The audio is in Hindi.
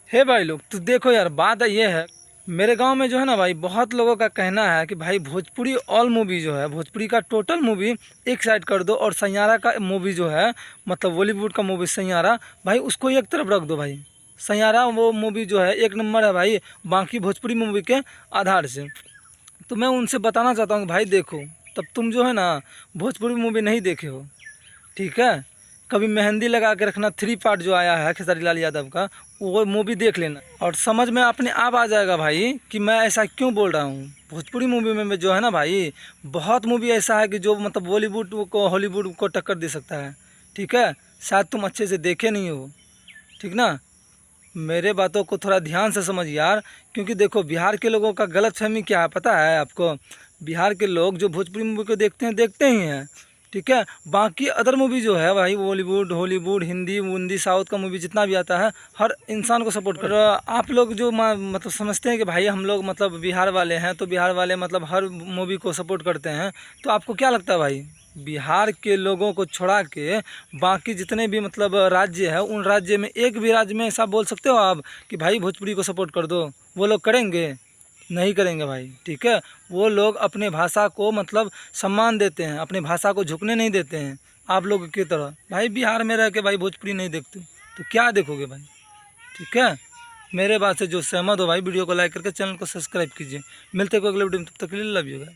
हे भाई लोग, तो देखो यार, बात ये है, मेरे गांव में जो है ना भाई, बहुत लोगों का कहना है कि भाई भोजपुरी ऑल मूवी जो है, भोजपुरी का टोटल मूवी एक साइड कर दो, और सैयारा का मूवी जो है, मतलब बॉलीवुड का मूवी सैयारा, भाई उसको एक तरफ रख दो भाई। सैयारा वो मूवी जो है एक नंबर है भाई, बाकी भोजपुरी मूवी के आधार से। तो मैं उनसे बताना चाहता हूँ कि भाई देखो, तब तुम जो है ना भोजपुरी मूवी नहीं देखे हो, ठीक है। कभी मेहंदी लगा के रखना 3 पार्ट जो आया है खेसारी लाल यादव का, वो मूवी देख लेना और समझ में अपने आप आ जाएगा भाई कि मैं ऐसा क्यों बोल रहा हूँ। भोजपुरी मूवी में जो है ना भाई, बहुत मूवी ऐसा है कि जो मतलब बॉलीवुड को हॉलीवुड को टक्कर दे सकता है, ठीक है। शायद तुम अच्छे से देखे नहीं हो, ठीक ना। मेरे बातों को थोड़ा ध्यान से समझ यार, क्योंकि देखो बिहार के लोगों का गलतफहमी क्या है पता है आपको। बिहार के लोग जो भोजपुरी मूवी को देखते ही हैं, ठीक है। बाकी अदर मूवी जो है भाई, बॉलीवुड हॉलीवुड हिंदी हिंदी साउथ का मूवी जितना भी आता है, हर इंसान को सपोर्ट कर। आप लोग जो मतलब समझते हैं कि भाई हम लोग मतलब बिहार वाले हैं, तो बिहार वाले मतलब हर मूवी को सपोर्ट करते हैं, तो आपको क्या लगता है भाई, बिहार के लोगों को छोड़ा के बाकी जितने भी मतलब राज्य है, उन राज्य में एक भी राज्य में ऐसा बोल सकते हो आप कि भाई भोजपुरी को सपोर्ट कर दो? वो लोग करेंगे? नहीं करेंगे भाई, ठीक है। वो लोग अपने भाषा को मतलब सम्मान देते हैं, अपने भाषा को झुकने नहीं देते हैं आप लोगों की तरह। भाई बिहार में रह के भाई भोजपुरी नहीं देखते तो क्या देखोगे भाई, ठीक है। मेरे बात से जो सहमत हो भाई, वीडियो को लाइक करके चैनल को सब्सक्राइब कीजिए। मिलते हैं कोई अगले वीडियो में, तब तक के लिए लव यू गाइस।